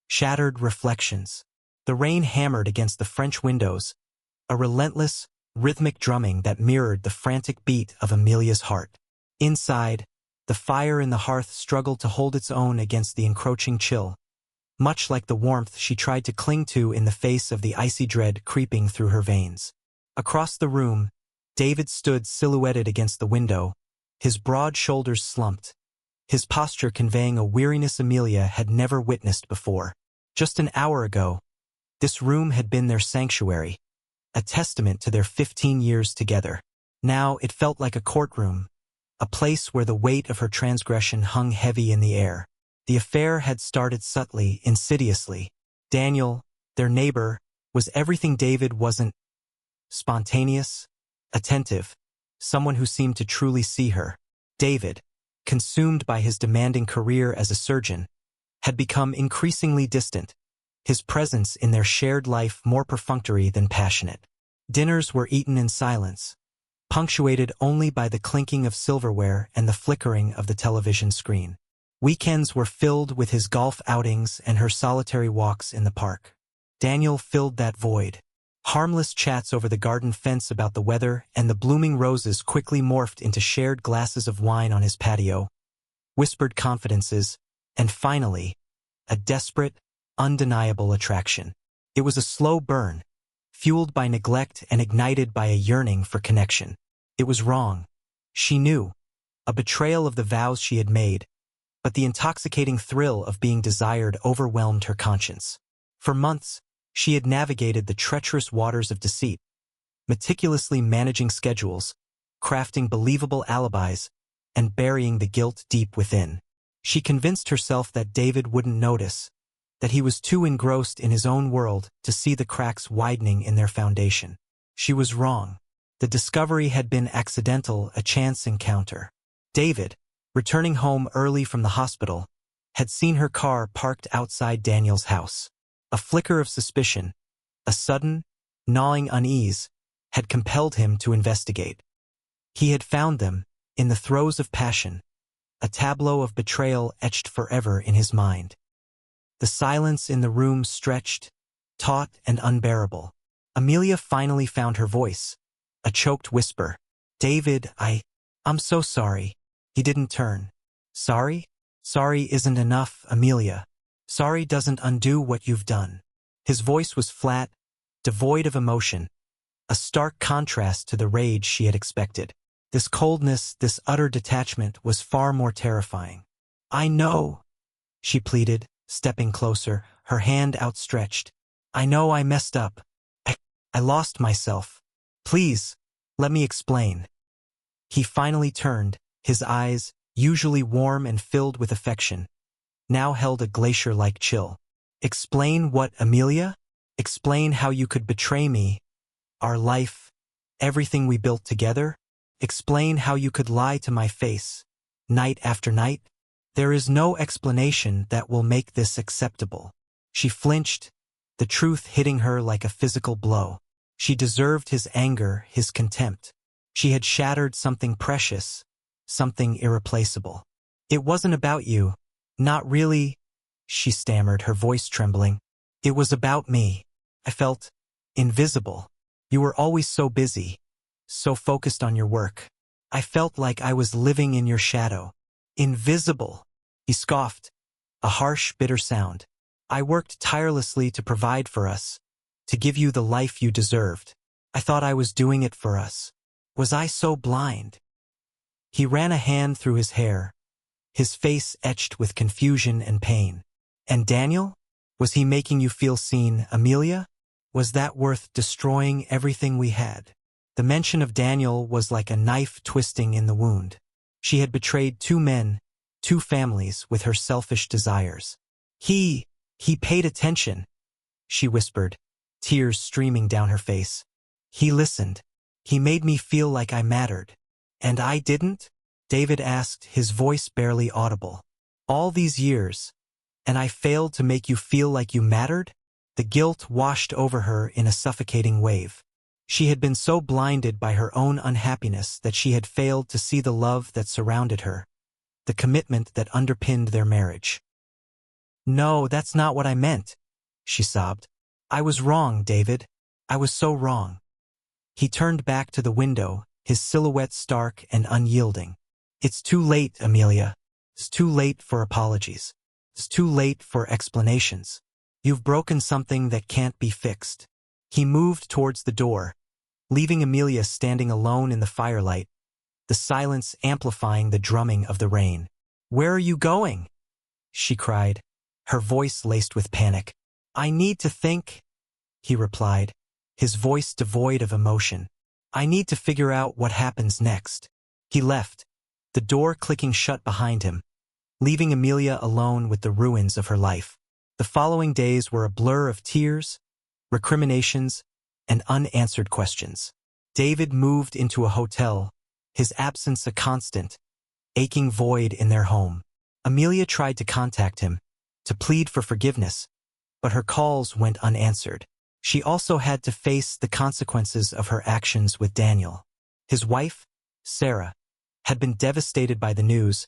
shattered reflections. The rain hammered against the French windows, a relentless, rhythmic drumming that mirrored the frantic beat of Amelia's heart. Inside, the fire in the hearth struggled to hold its own against the encroaching chill, much like the warmth she tried to cling to in the face of the icy dread creeping through her veins. Across the room, David stood silhouetted against the window, his broad shoulders slumped, his posture conveying a weariness Amelia had never witnessed before. Just an hour ago, this room had been their sanctuary, a testament to their 15 years together. Now it felt like a courtroom, a place where the weight of her transgression hung heavy in the air. The affair had started subtly, insidiously. Daniel, their neighbor, was everything David wasn't: spontaneous, attentive, someone who seemed to truly see her. David, consumed by his demanding career as a surgeon, had become increasingly distant, his presence in their shared life more perfunctory than passionate. Dinners were eaten in silence, punctuated only by the clinking of silverware and the flickering of the television screen. Weekends were filled with his golf outings and her solitary walks in the park. Daniel filled that void. Harmless chats over the garden fence about the weather and the blooming roses quickly morphed into shared glasses of wine on his patio, whispered confidences, and finally, a desperate, undeniable attraction. It was a slow burn, fueled by neglect and ignited by a yearning for connection. It was wrong. She knew. A betrayal of the vows she had made, but the intoxicating thrill of being desired overwhelmed her conscience. For months, she had navigated the treacherous waters of deceit, meticulously managing schedules, crafting believable alibis, and burying the guilt deep within. She convinced herself that David wouldn't notice, that he was too engrossed in his own world to see the cracks widening in their foundation. She was wrong. The discovery had been accidental, a chance encounter. David, returning home early from the hospital, had seen her car parked outside Daniel's house. A flicker of suspicion, a sudden, gnawing unease, had compelled him to investigate. He had found them, in the throes of passion, a tableau of betrayal etched forever in his mind. The silence in the room stretched, taut and unbearable. Amelia finally found her voice, a choked whisper. "David, I'm so sorry." He didn't turn. "Sorry? Sorry isn't enough, Amelia. Sorry doesn't undo what you've done." His voice was flat, devoid of emotion, a stark contrast to the rage she had expected. This coldness, this utter detachment was far more terrifying. "I know," she pleaded, stepping closer, her hand outstretched. "I know I messed up. I lost myself. Please, let me explain." He finally turned, his eyes, usually warm and filled with affection, now held a glacier-like chill. "Explain what, Amelia? Explain how you could betray me, our life, everything we built together? Explain how you could lie to my face, night after night? There is no explanation that will make this acceptable." She flinched, the truth hitting her like a physical blow. She deserved his anger, his contempt. She had shattered something precious, something irreplaceable. "It wasn't about you. Not really," she stammered, her voice trembling. "It was about me. I felt invisible. You were always so busy, so focused on your work. I felt like I was living in your shadow." "Invisible," he scoffed, a harsh, bitter sound. "I worked tirelessly to provide for us, to give you the life you deserved. I thought I was doing it for us. Was I so blind?" He ran a hand through his hair, his face etched with confusion and pain. "And Daniel? Was he making you feel seen, Amelia? Was that worth destroying everything we had?" The mention of Daniel was like a knife twisting in the wound. She had betrayed two men, two families with her selfish desires. He paid attention," she whispered, tears streaming down her face. "He listened. He made me feel like I mattered." "And I didn't?" David asked, his voice barely audible. "All these years, and I failed to make you feel like you mattered?" The guilt washed over her in a suffocating wave. She had been so blinded by her own unhappiness that she had failed to see the love that surrounded her, the commitment that underpinned their marriage. "No, that's not what I meant," she sobbed. "I was wrong, David. I was so wrong." He turned back to the window, his silhouette stark and unyielding. "It's too late, Amelia. It's too late for apologies. It's too late for explanations. You've broken something that can't be fixed." He moved towards the door, leaving Amelia standing alone in the firelight, the silence amplifying the drumming of the rain. "Where are you going?" she cried, her voice laced with panic. "I need to think," he replied, his voice devoid of emotion. "I need to figure out what happens next." He left, the door clicking shut behind him, leaving Amelia alone with the ruins of her life. The following days were a blur of tears, recriminations, and unanswered questions. David moved into a hotel, his absence a constant, aching void in their home. Amelia tried to contact him, to plead for forgiveness, but her calls went unanswered. She also had to face the consequences of her actions with Daniel. His wife, Sarah, had been devastated by the news,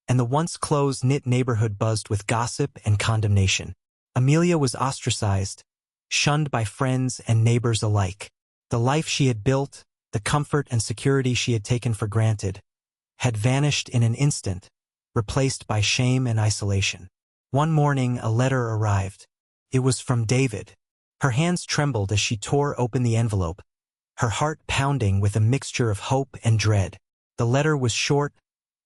and the once close-knit neighborhood buzzed with gossip and condemnation. Amelia was ostracized, shunned by friends and neighbors alike. The life she had built, the comfort and security she had taken for granted, had vanished in an instant, replaced by shame and isolation. One morning, a letter arrived. It was from David. Her hands trembled as she tore open the envelope, her heart pounding with a mixture of hope and dread. The letter was short,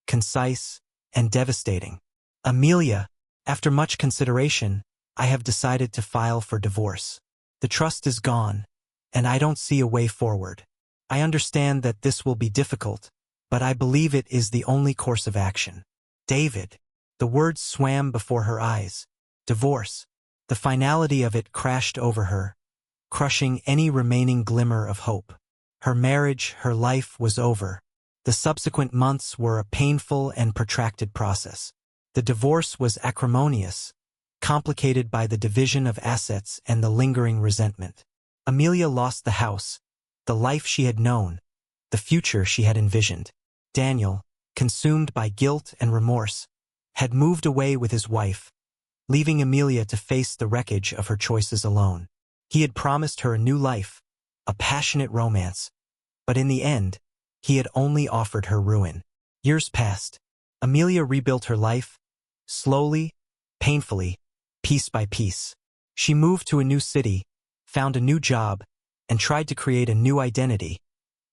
concise, and devastating. "Amelia, after much consideration, I have decided to file for divorce. The trust is gone, and I don't see a way forward. I understand that this will be difficult, but I believe it is the only course of action. David." The words swam before her eyes. Divorce. The finality of it crashed over her, crushing any remaining glimmer of hope. Her marriage, her life was over. The subsequent months were a painful and protracted process. The divorce was acrimonious, complicated by the division of assets and the lingering resentment. Amelia lost the house, the life she had known, the future she had envisioned. Daniel, consumed by guilt and remorse, had moved away with his wife, leaving Amelia to face the wreckage of her choices alone. He had promised her a new life, a passionate romance, but in the end, he had only offered her ruin. Years passed. Amelia rebuilt her life, slowly, painfully, piece by piece. She moved to a new city, found a new job, and tried to create a new identity,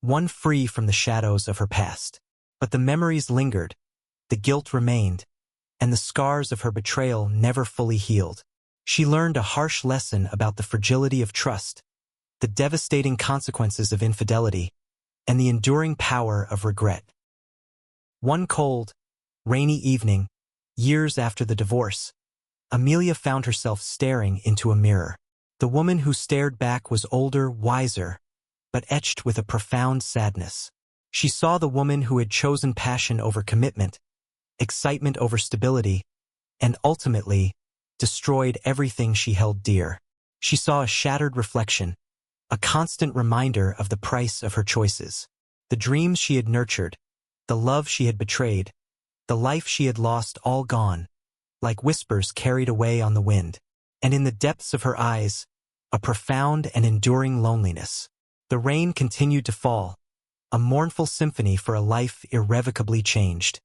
one free from the shadows of her past. But the memories lingered, the guilt remained, and the scars of her betrayal never fully healed. She learned a harsh lesson about the fragility of trust, the devastating consequences of infidelity, and the enduring power of regret. One cold, rainy evening, years after the divorce, Amelia found herself staring into a mirror. The woman who stared back was older, wiser, but etched with a profound sadness. She saw the woman who had chosen passion over commitment, excitement over stability, and ultimately destroyed everything she held dear. She saw a shattered reflection, a constant reminder of the price of her choices. The dreams she had nurtured, the love she had betrayed, the life she had lost, all gone, like whispers carried away on the wind. And in the depths of her eyes, a profound and enduring loneliness. The rain continued to fall, a mournful symphony for a life irrevocably changed.